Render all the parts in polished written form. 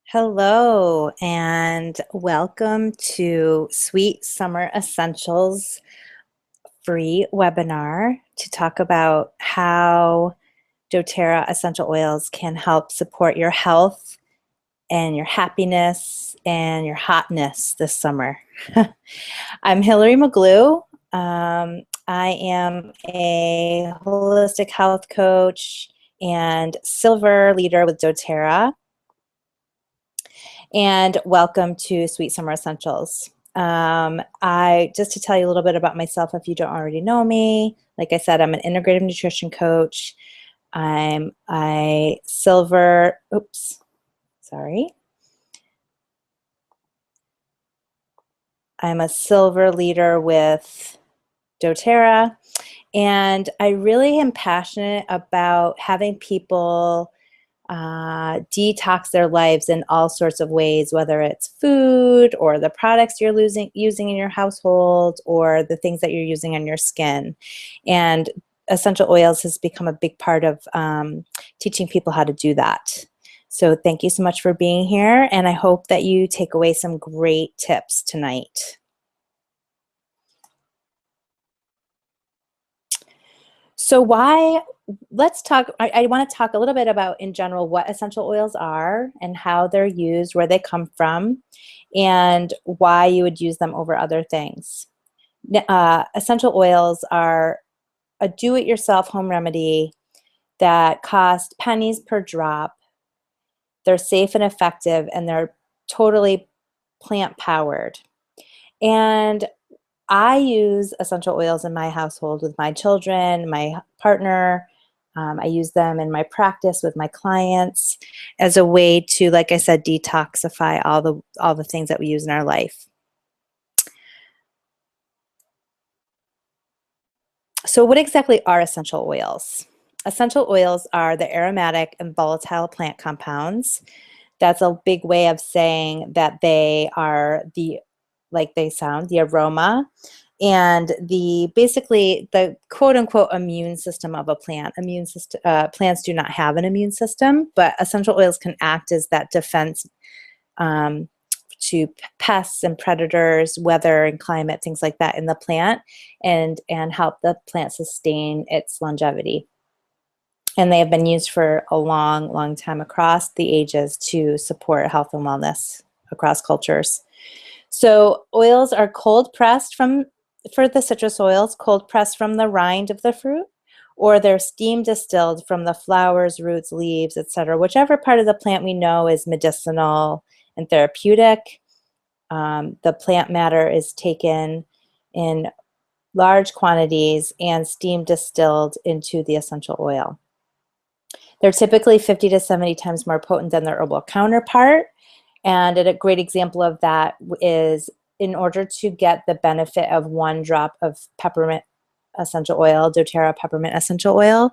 Hello, and welcome to Sweet Summer Essentials free webinar to talk about how doTERRA essential oils can help support your health and your happiness and your hotness this summer. I'm Hillary McGlue. I am a holistic health coach and silver leader with doTERRA. And welcome to Sweet Summer Essentials. Just to tell you a little bit about myself, if you don't already know me, like I said, I'm an integrative nutrition coach. I'm a silver, I'm a silver leader with doTERRA, and I really am passionate about having people detox their lives in all sorts of ways, whether it's food or the products you're using in your household or the things that you're using on your skin. And essential oils has become a big part of teaching people how to do that. So thank you so much for being here, and I hope that you take away some great tips tonight. So let's talk, I want to talk a little bit about in general what essential oils are and how they're used, where they come from, and why you would use them over other things. Essential oils are a do-it-yourself home remedy that cost pennies per drop. They're safe and effective, and they're totally plant-powered. And I use essential oils in my household with my children, my partner. I use them in my practice with my clients as a way to, like I said, detoxify all the things that we use in our life. So what exactly are essential oils? Essential oils are the aromatic and volatile plant compounds. That's a big way of saying that they are like they sound, the aroma and basically the quote unquote immune system of a plant. Plants do not have an immune system, but essential oils can act as that defense to pests and predators, weather and climate, things like that in the plant, and help the plant sustain its longevity. And they have been used for a long, long time across the ages to support health and wellness across cultures. So oils are cold pressed for the citrus oils, cold pressed from the rind of the fruit, or they're steam distilled from the flowers, roots, leaves, etc. Whichever part of the plant we know is medicinal and therapeutic. The plant matter is taken in large quantities and steam distilled into the essential oil. They're typically 50 to 70 times more potent than their herbal counterpart. And a great example of that is in order to get the benefit of 1 drop of peppermint essential oil, doTERRA peppermint essential oil,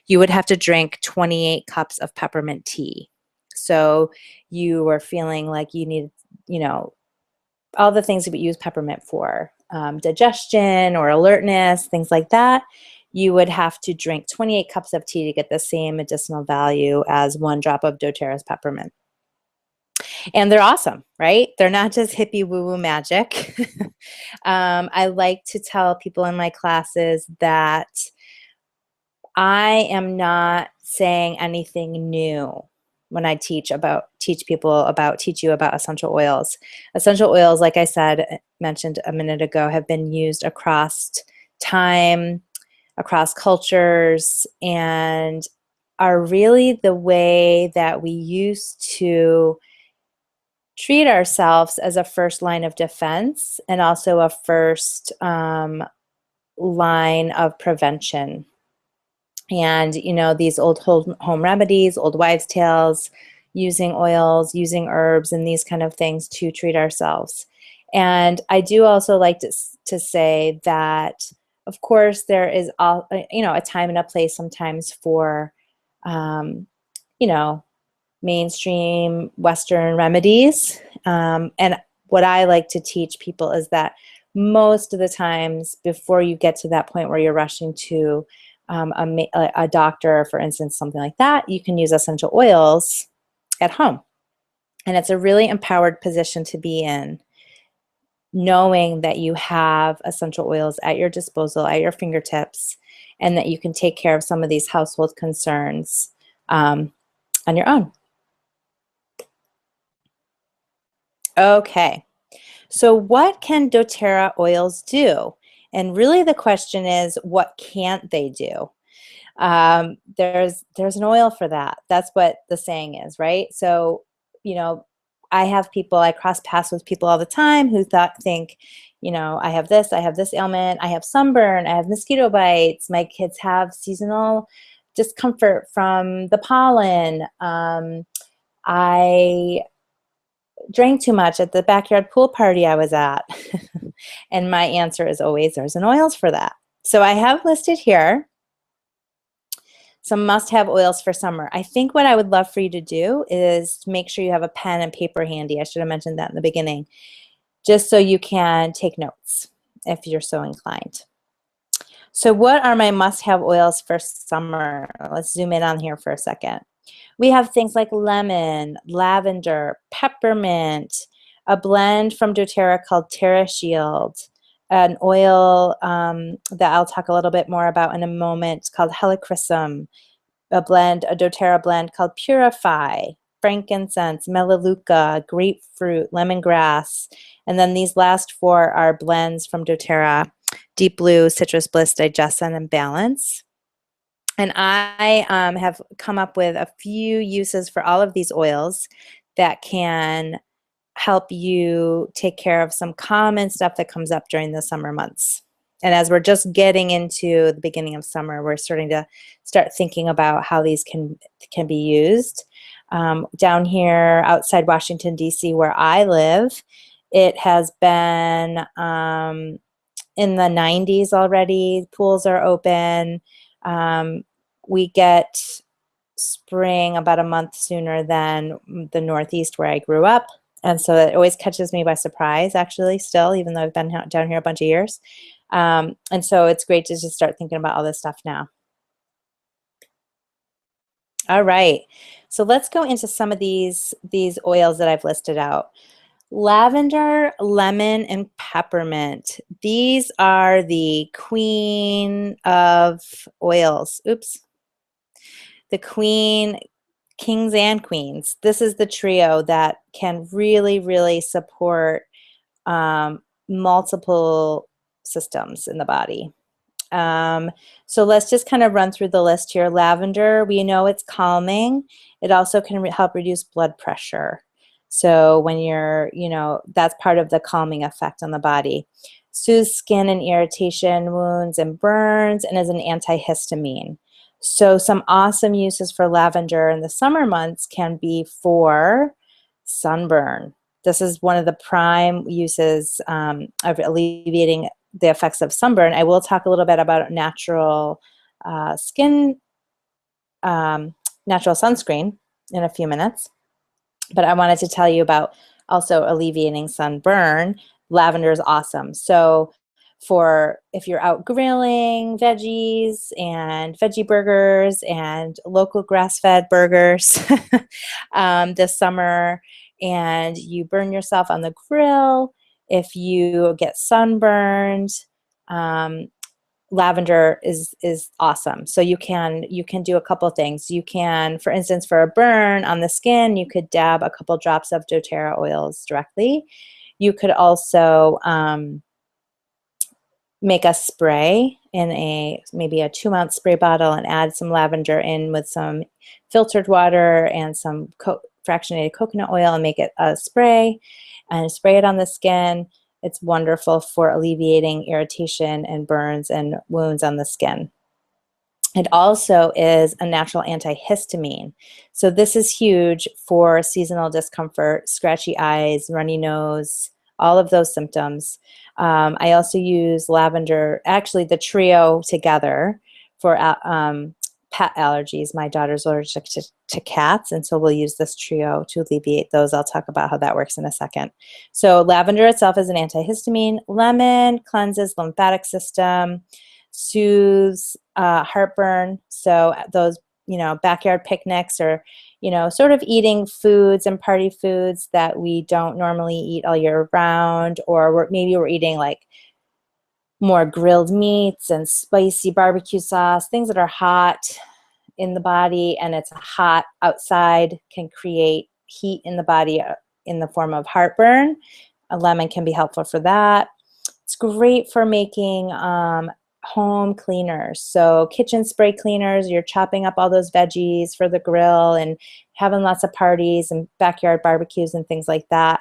you would have to drink 28 cups of peppermint tea. So you were feeling like you needed, all the things that we use peppermint for, digestion or alertness, things like that. You would have to drink 28 cups of tea to get the same medicinal value as 1 drop of doTERRA's peppermint. And they're awesome, right? They're not just hippie woo-woo magic. I like to tell people in my classes that I am not saying anything new when I teach you about essential oils. Essential oils, like I mentioned a minute ago, have been used across time, across cultures, and are really the way that we used to treat ourselves as a first line of defense and also a first line of prevention. And, these old home remedies, old wives' tales, using oils, using herbs, and these kind of things to treat ourselves. And I do also like to say that, of course, there is a time and a place sometimes for, mainstream Western remedies. And what I like to teach people is that most of the times before you get to that point where you're rushing to a doctor, for instance, something like that, you can use essential oils at home. And it's a really empowered position to be in, knowing that you have essential oils at your disposal, at your fingertips, and that you can take care of some of these household concerns on your own. Okay, so what can doTERRA oils do? And really the question is, what can't they do? There's an oil for that. That's what the saying is, right? So, you know, I cross paths with people all the time who think, you know, I have this ailment, I have sunburn, I have mosquito bites, my kids have seasonal discomfort from the pollen. I drank too much at the backyard pool party I was at. And my answer is always, there's an oils for that. So I have listed here some must-have oils for summer. I think what I would love for you to do is make sure you have a pen and paper handy. I should have mentioned that in the beginning, just so you can take notes if you're so inclined. So what are my must-have oils for summer? Let's zoom in on here for a second. We have things like lemon, lavender, peppermint, a blend from doTERRA called Terra Shield, an oil that I'll talk a little bit more about in a moment called Helichrysum, a doTERRA blend called Purify, frankincense, melaleuca, grapefruit, lemongrass, and then these last four are blends from doTERRA, Deep Blue, Citrus Bliss, Digestion, and Balance. And I have come up with a few uses for all of these oils that can help you take care of some common stuff that comes up during the summer months. And as we're just getting into the beginning of summer, we're starting to thinking about how these can be used. Down here outside Washington, D.C., where I live, it has been in the 90s already. Pools are open. We get spring about a month sooner than the Northeast where I grew up. And so it always catches me by surprise, actually, still, even though I've been down here a bunch of years. And so it's great to just start thinking about all this stuff now. All right, so let's go into some of these oils that I've listed out. Lavender, lemon, and peppermint. These are the queen of oils. Oops. The queen, kings and queens. This is the trio that can really, really support multiple systems in the body. So let's just kind of run through the list here. Lavender, we know it's calming. It also can help reduce blood pressure. So when you're, you know, that's part of the calming effect on the body. Soothes skin and irritation, wounds, and burns, and is an antihistamine. So some awesome uses for lavender in the summer months can be for sunburn. This is one of the prime uses of alleviating the effects of sunburn. I will talk a little bit about natural natural sunscreen in a few minutes. But I wanted to tell you about also alleviating sunburn. Lavender is awesome. So for if you're out grilling veggies and veggie burgers and local grass-fed burgers this summer, and you burn yourself on the grill, if you get sunburned, lavender is awesome. So you can do a couple things. You can, for instance, for a burn on the skin, you could dab a couple drops of doTERRA oils directly. You could also make a spray in maybe a 2-ounce spray bottle and add some lavender in with some filtered water and some fractionated coconut oil and make it a spray and spray it on the skin. It's wonderful for alleviating irritation and burns and wounds on the skin. It also is a natural antihistamine. So this is huge for seasonal discomfort, scratchy eyes, runny nose, all of those symptoms. I also use lavender, actually the trio together, for pet allergies. My daughter's allergic to cats, and so we'll use this trio to alleviate those. I'll talk about how that works in a second. So lavender itself is an antihistamine. Lemon cleanses lymphatic system, soothes heartburn. So those, you know, backyard picnics, or you know, sort of eating foods and party foods that we don't normally eat all year round, or maybe we're eating like more grilled meats and spicy barbecue sauce, things that are hot in the body, and it's hot outside, can create heat in the body in the form of heartburn. A lemon can be helpful for that. It's great for making home cleaners. So kitchen spray cleaners, you're chopping up all those veggies for the grill and having lots of parties and backyard barbecues and things like that.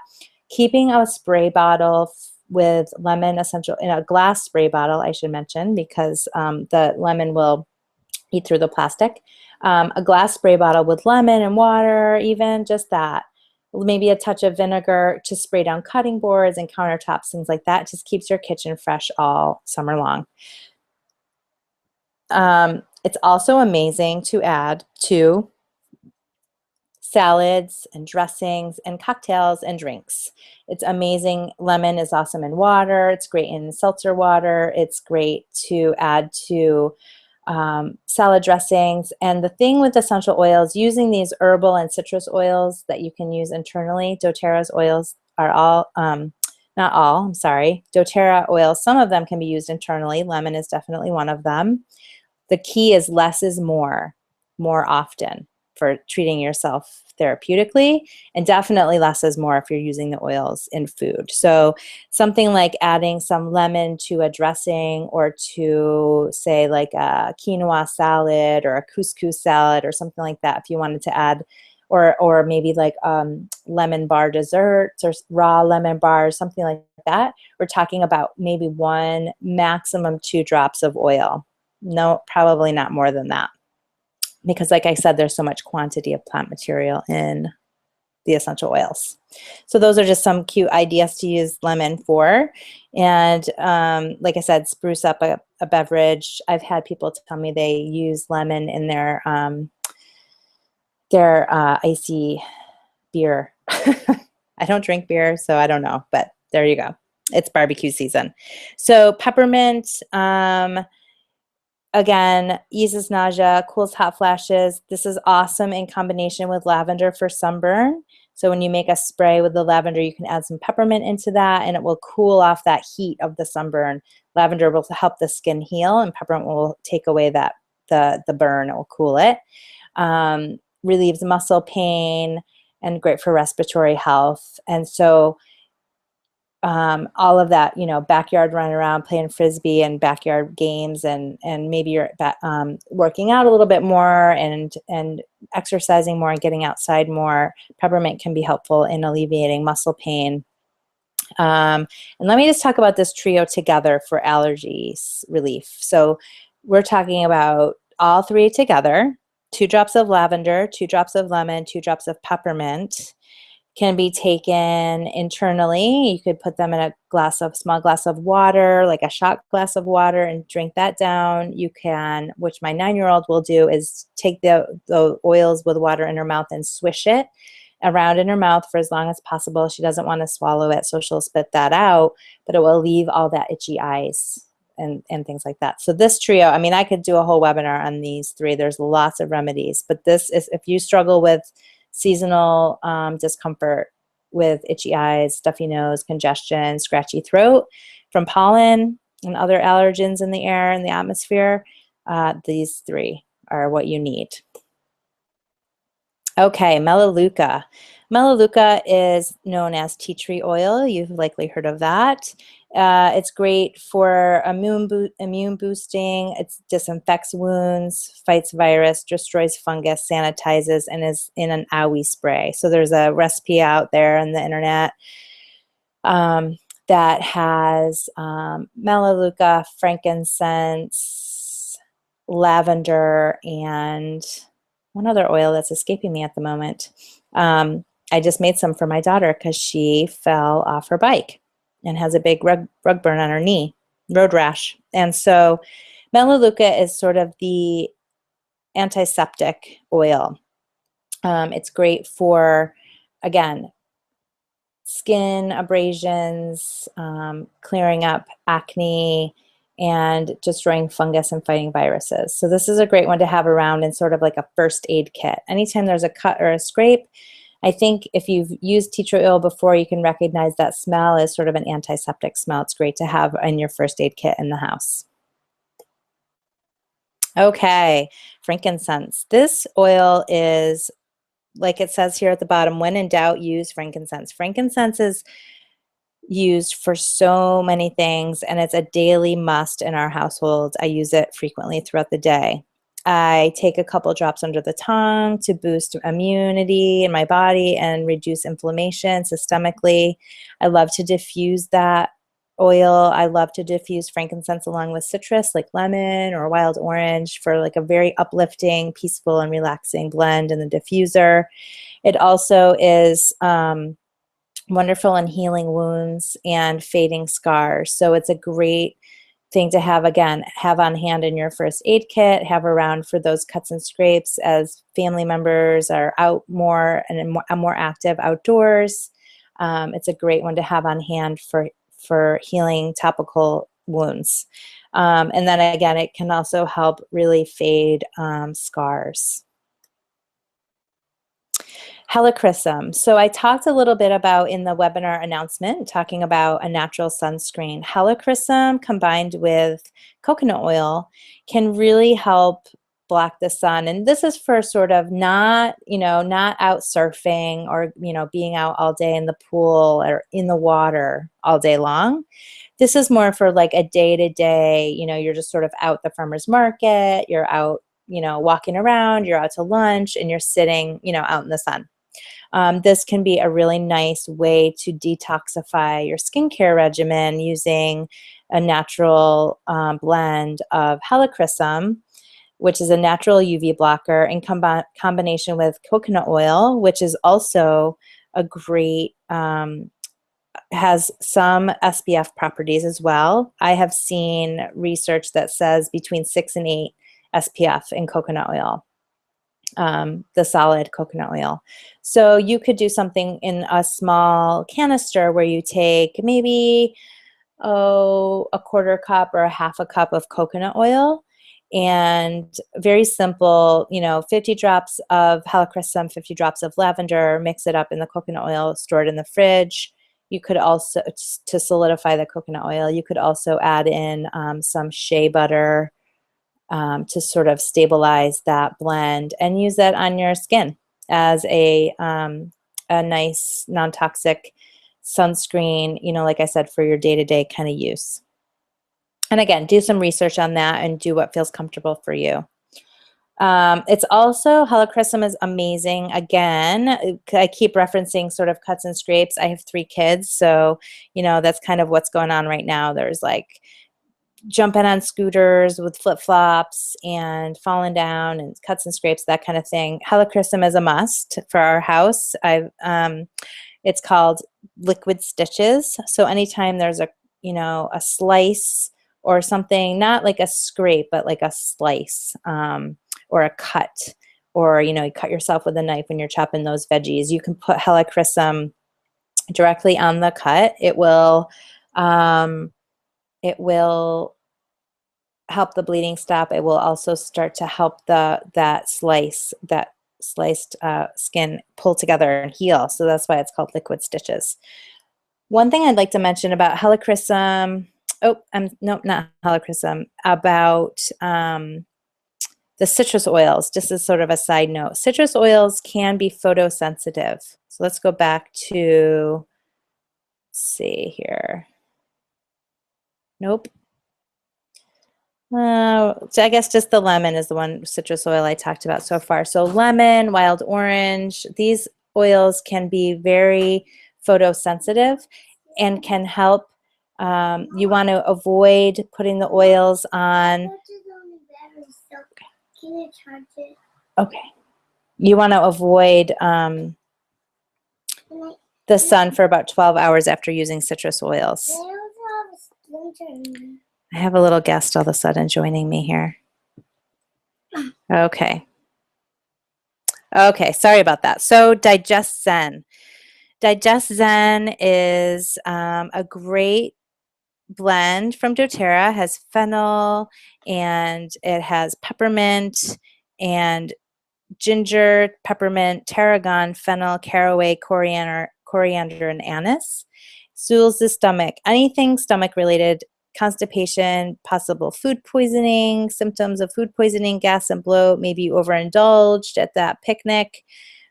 Keeping a spray bottle with lemon essential, in a glass spray bottle, I should mention, because the lemon will eat through the plastic. A glass spray bottle with lemon and water, even just that. Maybe a touch of vinegar to spray down cutting boards and countertops, things like that. It just keeps your kitchen fresh all summer long. It's also amazing to add to salads and dressings and cocktails and drinks. It's amazing. Lemon is awesome in water. It's great in seltzer water. It's great to add to salad dressings. And the thing with essential oils, using these herbal and citrus oils that you can use internally, doTERRA's oils are all, not all, I'm sorry, doTERRA oils, some of them can be used internally. Lemon is definitely one of them. The key is less is more often for treating yourself therapeutically, and definitely less is more if you're using the oils in food. So something like adding some lemon to a dressing, or to say like a quinoa salad or a couscous salad or something like that, if you wanted to add, or maybe like lemon bar desserts or raw lemon bars, something like that. We're talking about maybe 1, maximum 2 drops of oil. No, probably not more than that. Because like I said, there's so much quantity of plant material in the essential oils. So those are just some cute ideas to use lemon for. And like I said, spruce up a beverage. I've had people tell me they use lemon in their icy beer. I don't drink beer, so I don't know, but there you go. It's barbecue season. So peppermint, again, eases nausea, cools hot flashes. This is awesome in combination with lavender for sunburn. So when you make a spray with the lavender, you can add some peppermint into that, and it will cool off that heat of the sunburn. Lavender will help the skin heal, and peppermint will take away that the burn. It will cool it. Relieves muscle pain, and great for respiratory health. And so all of that, you know, backyard running around, playing frisbee and backyard games, and maybe you're working out a little bit more and exercising more and getting outside more. Peppermint can be helpful in alleviating muscle pain. And let me just talk about this trio together for allergies relief. So we're talking about all 3 together: 2 drops of lavender, 2 drops of lemon, 2 drops of peppermint. Can be taken internally. You could put them in a small glass of water, like a shot glass of water, and drink that down. You can, which my 9-year-old will do, is take the oils with water in her mouth and swish it around in her mouth for as long as possible. She doesn't want to swallow it, so she'll spit that out, but it will leave all that itchy eyes and things like that. So this trio, I mean, I could do a whole webinar on these 3. There's lots of remedies, but this is, if you struggle with seasonal discomfort with itchy eyes, stuffy nose, congestion, scratchy throat from pollen and other allergens in the air and the atmosphere, these 3 are what you need. Okay, Melaleuca. Melaleuca is known as tea tree oil. You've likely heard of that. It's great for immune boosting. It disinfects wounds, fights virus, destroys fungus, sanitizes, and is in an owie spray. So there's a recipe out there on the internet that has Melaleuca, frankincense, lavender, and one other oil that's escaping me at the moment. I just made some for my daughter because she fell off her bike and has a big rug burn on her knee, road rash. And so Melaleuca is sort of the antiseptic oil. It's great for, again, skin abrasions, clearing up acne, and destroying fungus and fighting viruses. So this is a great one to have around in sort of like a first aid kit. Anytime there's a cut or a scrape, I think if you've used tea tree oil before, you can recognize that smell as sort of an antiseptic smell. It's great to have in your first aid kit in the house. Okay, frankincense. This oil is, like it says here at the bottom, when in doubt, use frankincense. Frankincense is used for so many things, and it's a daily must in our household. I use it frequently throughout the day. I take a couple drops under the tongue to boost immunity in my body and reduce inflammation systemically. I love to diffuse that oil. I love to diffuse frankincense along with citrus like lemon or wild orange for like a very uplifting, peaceful, and relaxing blend in the diffuser. It also is wonderful in healing wounds and fading scars. So it's a great thing to have, again, have on hand in your first aid kit, have around for those cuts and scrapes as family members are out more and more active outdoors. It's a great one to have on hand for healing topical wounds. And then again, it can also help really fade scars. Helichrysum. So I talked a little bit about in the webinar announcement, talking about a natural sunscreen. Helichrysum combined with coconut oil can really help block the sun. And this is for sort of not, not out surfing or, being out all day in the pool or in the water all day long. This is more for like a day-to-day, you're just sort of out the farmer's market, you're out, walking around, you're out to lunch, and you're sitting, out in the sun. This can be a really nice way to detoxify your skincare regimen using a natural blend of helichrysum, which is a natural UV blocker, in combination with coconut oil, which is also a great, has some SPF properties as well. I have seen research that says between 6 and 8 SPF in coconut oil. The solid coconut oil. So you could do something in a small canister where you take maybe a quarter cup or a half a cup of coconut oil, and very simple, 50 drops of helichrysum, 50 drops of lavender, mix it up in the coconut oil, store it in the fridge. You could also, to solidify the coconut oil, you could also add in some shea butter to sort of stabilize that blend, and use that on your skin as a nice non-toxic sunscreen, like I said, for your day-to-day kind of use. And again, do some research on that and do what feels comfortable for you. It's also, helichrysum is amazing. Again, I keep referencing sort of cuts and scrapes. I have 3 kids, so, that's kind of what's going on right now. There's like jumping on scooters with flip-flops and falling down and cuts and scrapes, that kind of thing. Helichrysum is a must for our house. It's called liquid stitches. So anytime there's a slice or something, not like a scrape, but like a slice or a cut, or you cut yourself with a knife when you're chopping those veggies, you can put helichrysum directly on the cut. It will help the bleeding stop. It will also start to help that sliced skin pull together and heal. So that's why it's called liquid stitches. One thing I'd like to mention about helichrysum, no, not helichrysum, about the citrus oils, just as sort of a side note. Citrus oils can be photosensitive. So let's go back to, let's see here. Nope. So I guess just the lemon is the one citrus oil I talked about so far. So lemon, wild orange, these oils can be very photosensitive and can help. You want to avoid putting the oils on. Can you charge it? Okay. You want to avoid the sun for about 12 hours after using citrus oils. I have a little guest all of a sudden joining me here. Okay. Okay, sorry about that. So Digest Zen. Digest Zen is a great blend from doTERRA has fennel, and it has peppermint and ginger, peppermint, tarragon, fennel, caraway, coriander, and anise. Soothes the stomach. Anything stomach related, constipation, possible food poisoning, symptoms of food poisoning, gas and bloat, maybe you overindulged at that picnic,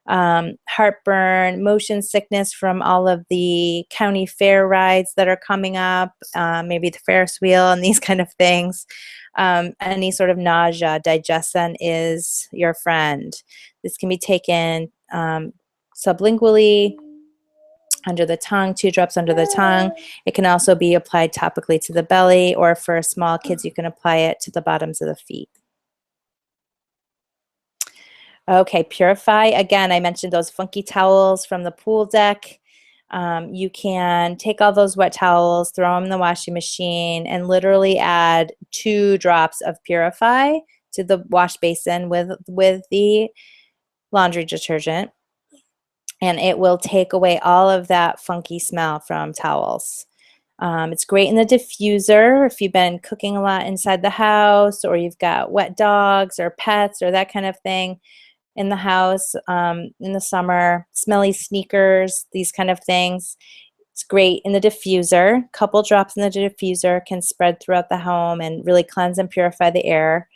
heartburn, motion sickness from all of the county fair rides that are coming up, maybe the Ferris wheel and these kind of things. Any sort of nausea, digestion is your friend. This can be taken sublingually, under the tongue, 2 drops under the tongue. It can also be applied topically to the belly, or for small kids, you can apply it to the bottoms of the feet. Okay, Purify. Again, I mentioned those funky towels from the pool deck. You can take all those wet towels, throw them in the washing machine, and literally add 2 drops of Purify to the wash basin with the laundry detergent, and it will take away all of that funky smell from towels. It's great in the diffuser if you've been cooking a lot inside the house, or you've got wet dogs or pets or that kind of thing in the house in the summer, smelly sneakers, these kind of things. It's great in the diffuser. A couple drops in the diffuser can spread throughout the home and really cleanse and purify the air.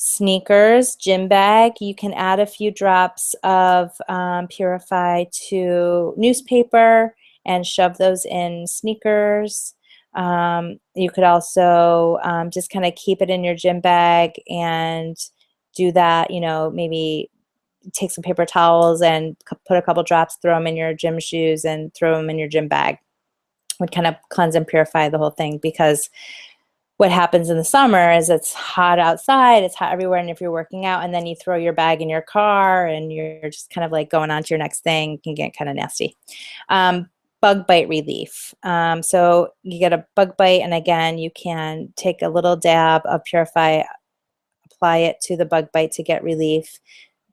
Sneakers, gym bag, you can add a few drops of Purify to newspaper and shove those in sneakers. You could also just kind of keep it in your gym bag and do that, maybe take some paper towels and put a couple drops, throw them in your gym shoes and throw them in your gym bag. Would kind of cleanse and purify the whole thing, because what happens in the summer is it's hot outside, it's hot everywhere, and if you're working out and then you throw your bag in your car and you're just kind of like going on to your next thing, it can get kind of nasty. Bug bite relief. So you get a bug bite, and again, you can take a little dab of Purify, apply it to the bug bite to get relief.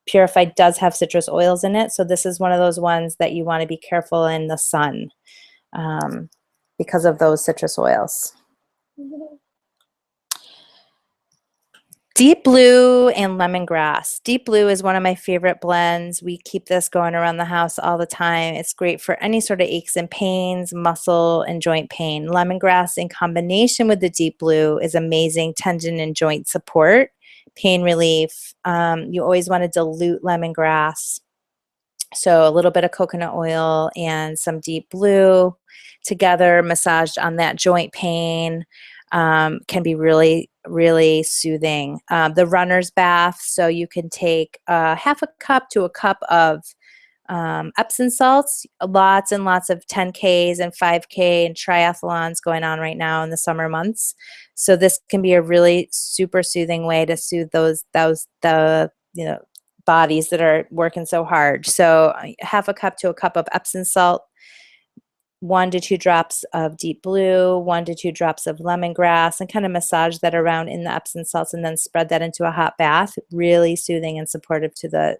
Purify does have citrus oils in it, so this is one of those ones that you want to be careful in the sun because of those citrus oils. Deep Blue and lemongrass. Deep Blue is one of my favorite blends. We keep this going around the house all the time. It's great for any sort of aches and pains, muscle and joint pain. Lemongrass in combination with the Deep Blue is amazing tendon and joint support, pain relief. You always want to dilute lemongrass. So a little bit of coconut oil and some Deep Blue together, massaged on that joint pain, can be really, really soothing. The runner's bath, so you can take half a cup to a cup of Epsom salts, lots and lots of 10Ks and 5K and triathlons going on right now in the summer months. So this can be a really super soothing way to soothe the bodies that are working so hard. So half a cup to a cup of Epsom salt, 1 to 2 drops of Deep Blue, 1 to 2 drops of lemongrass, and kind of massage that around in the Epsom salts, and then spread that into a hot bath. Really soothing and supportive to the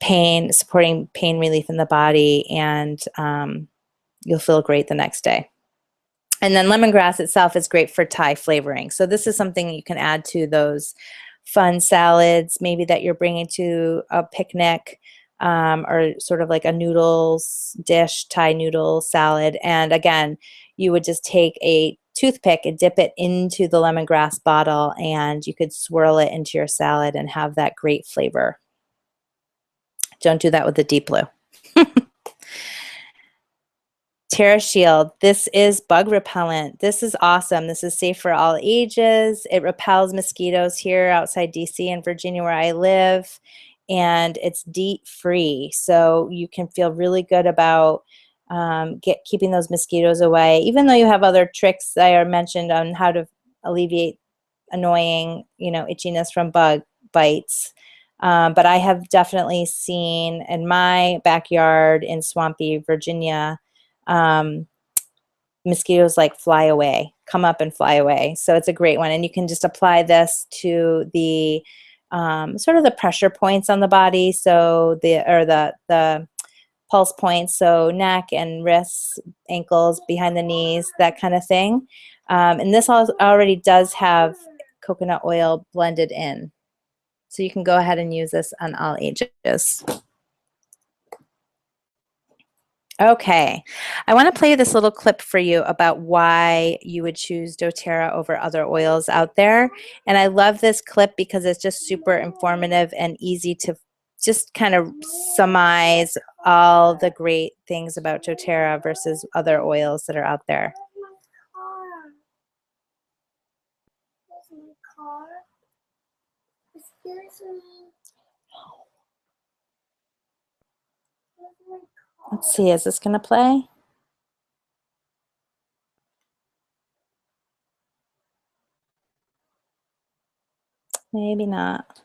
pain, supporting pain relief in the body, and you'll feel great the next day. And then lemongrass itself is great for Thai flavoring. So this is something you can add to those fun salads, maybe that you're bringing to a picnic, or sort of like a noodles dish, Thai noodle salad. And again, you would just take a toothpick and dip it into the lemongrass bottle, and you could swirl it into your salad and have that great flavor. Don't do that with the Deep Blue. Terra Shield. This is bug repellent. This is awesome. This is safe for all ages. It repels mosquitoes here outside DC and Virginia where I live, and it's DEET free. So you can feel really good about keeping those mosquitoes away, even though you have other tricks that I mentioned on how to alleviate annoying, itchiness from bug bites. But I have definitely seen in my backyard in swampy Virginia, mosquitoes like fly away, come up and fly away. So it's a great one. And you can just apply this to the sort of the pressure points on the body. So the pulse points, so neck and wrists, ankles, behind the knees, that kind of thing. And this already does have coconut oil blended in. So you can go ahead and use this on all ages. Okay, I want to play this little clip for you about why you would choose doTERRA over other oils out there. And I love this clip because it's just super informative and easy to just kind of summarize all the great things about doTERRA versus other oils that are out there. Let's see, is this going to play? Maybe not.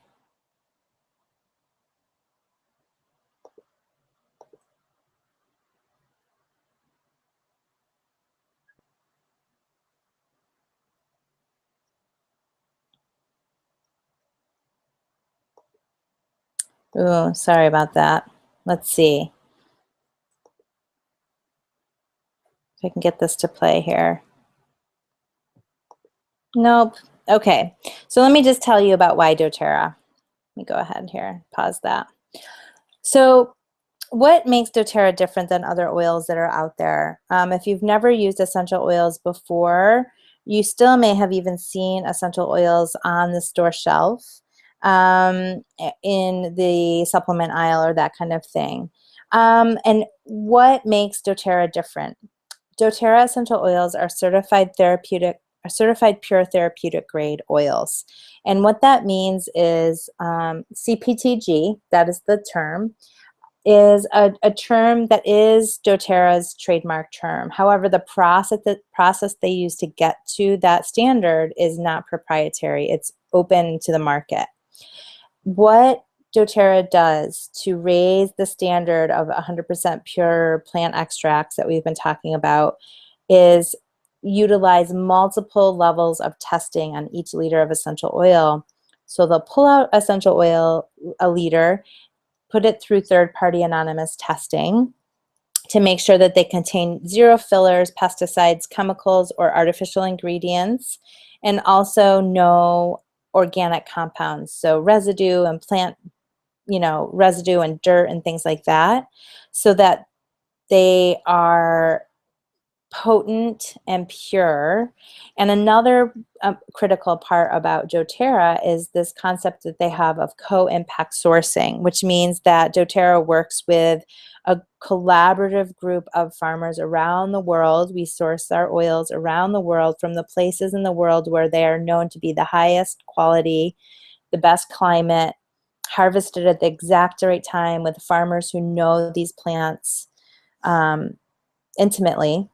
Oh, sorry about that. Let's see if I can get this to play here. Nope. Okay, so let me just tell you about why doTERRA. Let me go ahead here, pause that. So what makes doTERRA different than other oils that are out there? If you've never used essential oils before, you still may have even seen essential oils on the store shelf in the supplement aisle or that kind of thing. And what makes doTERRA different? doTERRA essential oils are certified pure therapeutic grade oils. And what that means is CPTG, that is the term, is a term that is doTERRA's trademark term. However, the process they use to get to that standard is not proprietary. It's open to the market. What doTERRA does to raise the standard of 100% pure plant extracts that we've been talking about is utilize multiple levels of testing on each liter of essential oil. So they'll pull out essential oil, a liter, put it through third-party anonymous testing to make sure that they contain zero fillers, pesticides, chemicals, or artificial ingredients, and also no organic compounds, so residue and plant, residue and dirt and things like that, so that they are potent and pure. And another critical part about doTERRA is this concept that they have of co-impact sourcing, which means that doTERRA works with a collaborative group of farmers around the world. We source our oils around the world from the places in the world where they are known to be the highest quality, the best climate, harvested at the exact right time with farmers who know these plants intimately,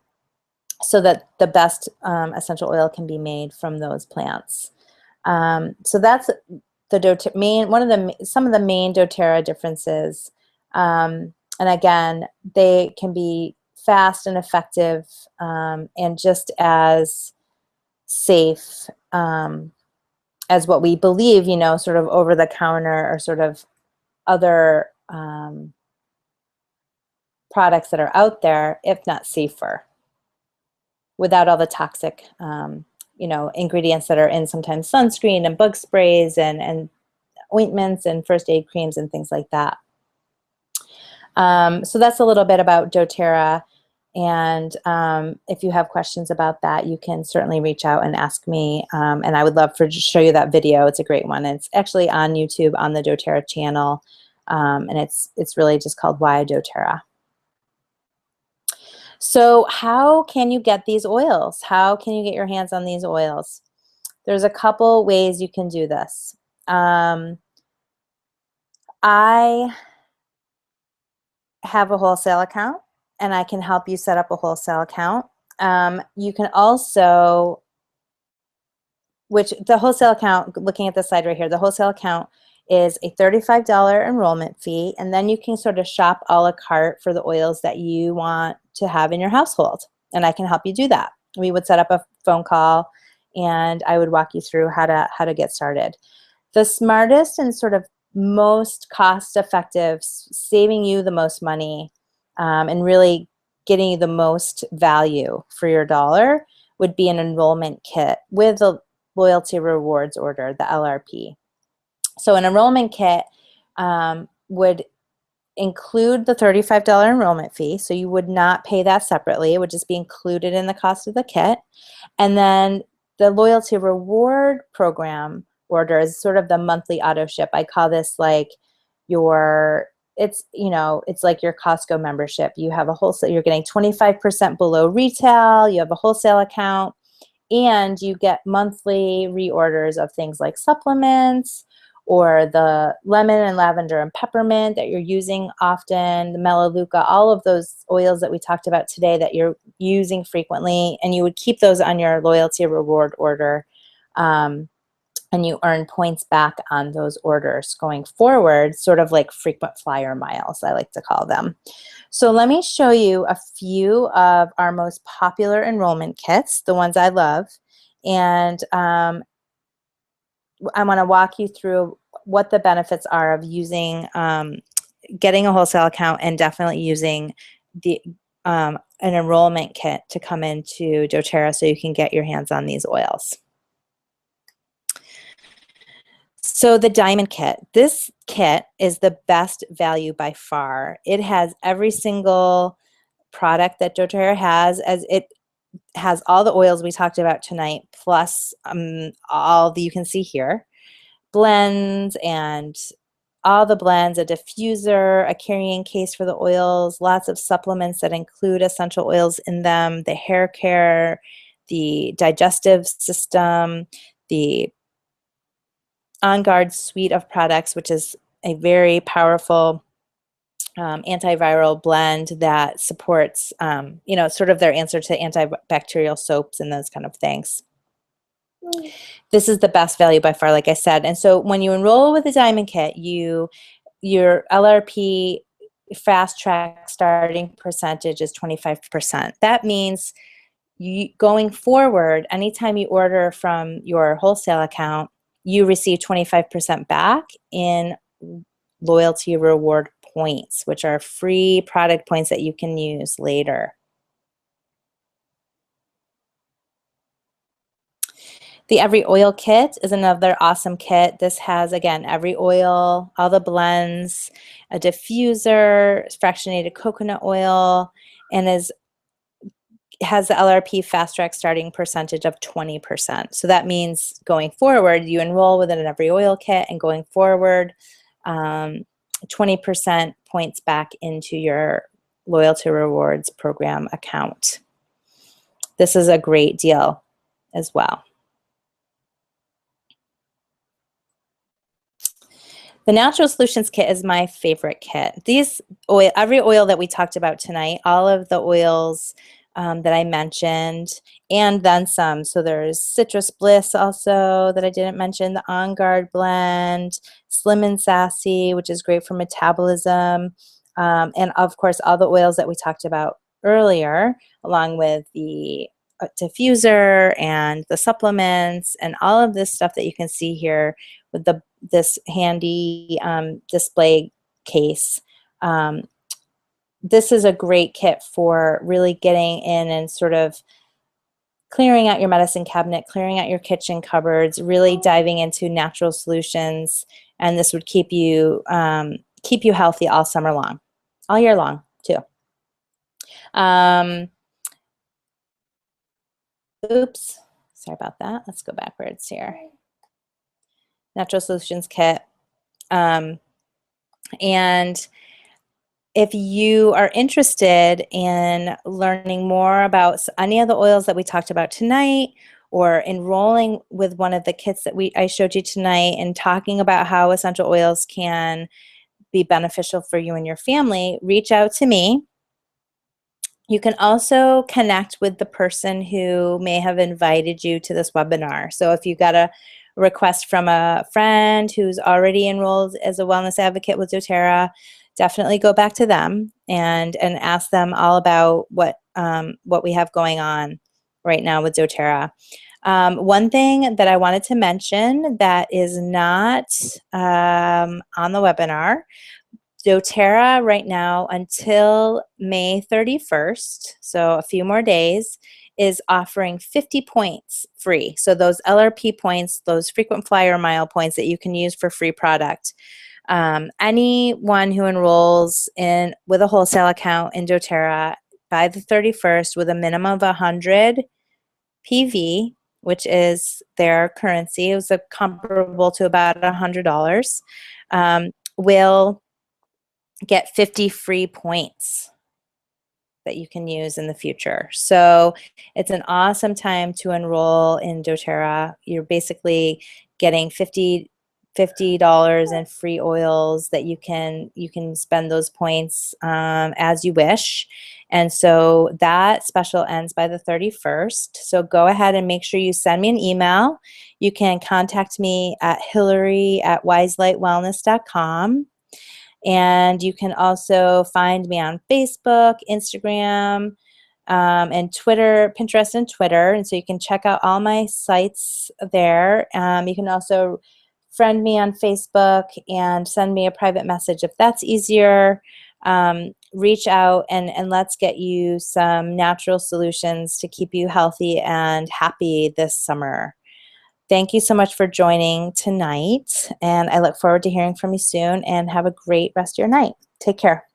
so that the best essential oil can be made from those plants. So that's the some of the main doTERRA differences. And again, they can be fast and effective and just as safe as what we believe, sort of over the counter or sort of other products that are out there, if not safer, without all the toxic, ingredients that are in sometimes sunscreen and bug sprays and ointments and first aid creams and things like that. So that's a little bit about doTERRA. And if you have questions about that, you can certainly reach out and ask me. And I would love to show you that video. It's a great one. It's actually on YouTube on the doTERRA channel. And it's really just called Why doTERRA. So how can you get these oils? How can you get your hands on these oils? There's a couple ways you can do this. I have a wholesale account, and I can help you set up a wholesale account. You can also, the wholesale account, looking at the side right here, the wholesale account is a $35 enrollment fee, and then you can sort of shop a la carte for the oils that you want to have in your household, and I can help you do that. We would set up a phone call, and I would walk you through how to get started. The smartest and sort of most cost-effective, saving you the most money, and really getting you the most value for your dollar would be an enrollment kit with a loyalty rewards order, the LRP. So an enrollment kit would include the $35 enrollment fee, so you would not pay that separately. It would just be included in the cost of the kit. And then the loyalty reward program order is sort of the monthly auto ship. I call this like your, it's, you know, it's like your Costco membership. You have a wholesale, you're getting 25% below retail, you have a wholesale account, and you get monthly reorders of things like supplements or the lemon and lavender and peppermint that you're using often, the melaleuca, all of those oils that we talked about today that you're using frequently, and you would keep those on your loyalty reward order, and you earn points back on those orders going forward, sort of like frequent flyer miles, I like to call them. So let me show you a few of our most popular enrollment kits, the ones I love, and I want to walk you through what the benefits are of using, getting a wholesale account, and definitely using the an enrollment kit to come into doTERRA so you can get your hands on these oils. So the Diamond Kit, this kit is the best value by far. It has every single product that doTERRA has, as it has all the oils we talked about tonight, plus all that you can see here, blends and all the blends, a diffuser, a carrying case for the oils, lots of supplements that include essential oils in them, the hair care, the digestive system, the On Guard suite of products, which is a very powerful antiviral blend that supports, you know, sort of their answer to antibacterial soaps and those kind of things. This is the best value by far, like I said. And so when you enroll with the Diamond Kit, your LRP fast track starting percentage is 25%. That means going forward, anytime you order from your wholesale account, you receive 25% back in loyalty reward points, which are free product points that you can use later. The Every Oil Kit is another awesome kit. This has, again, every oil, all the blends, a diffuser, fractionated coconut oil, and has the LRP fast track starting percentage of 20%. So that means going forward, you enroll within an Every Oil Kit, and going forward, 20% points back into your loyalty rewards program account. This is a great deal as well. The Natural Solutions Kit is my favorite kit. Every oil that we talked about tonight, all of the oils that I mentioned, and then some. So there's Citrus Bliss also that I didn't mention, the On Guard blend, Slim and Sassy, which is great for metabolism, and of course all the oils that we talked about earlier, along with the diffuser and the supplements and all of this stuff that you can see here with this handy display case. This is a great kit for really getting in and sort of clearing out your medicine cabinet, clearing out your kitchen cupboards, really diving into natural solutions, and this would keep you healthy all summer long, all year long too. Oops, sorry about that. Let's go backwards here. Natural Solutions Kit. And if you are interested in learning more about any of the oils that we talked about tonight, or enrolling with one of the kits that I showed you tonight, and talking about how essential oils can be beneficial for you and your family, reach out to me. You can also connect with the person who may have invited you to this webinar. So if you got a request from a friend who's already enrolled as a wellness advocate with doTERRA, definitely go back to them and ask them all about what we have going on right now with doTERRA. One thing that I wanted to mention that is not on the webinar, doTERRA right now until May 31st, so a few more days, is offering 50 points free. So those LRP points, those frequent flyer mile points that you can use for free product. Anyone who enrolls in with a wholesale account in doTERRA by the 31st with a minimum of 100 PV, which is their currency, it was comparable to about $100, will get 50 free points that you can use in the future. So it's an awesome time to enroll in doTERRA. You're basically getting $50 in free oils that you can spend those points as you wish. And so that special ends by the 31st. So go ahead and make sure you send me an email. You can contact me at hillary@wiselightwellness.com. And you can also find me on Facebook, Instagram, and Twitter, Pinterest and Twitter. And so you can check out all my sites there. You can also friend me on Facebook and send me a private message if that's easier. Reach out and let's get you some natural solutions to keep you healthy and happy this summer. Thank you so much for joining tonight, and I look forward to hearing from you soon, and have a great rest of your night. Take care.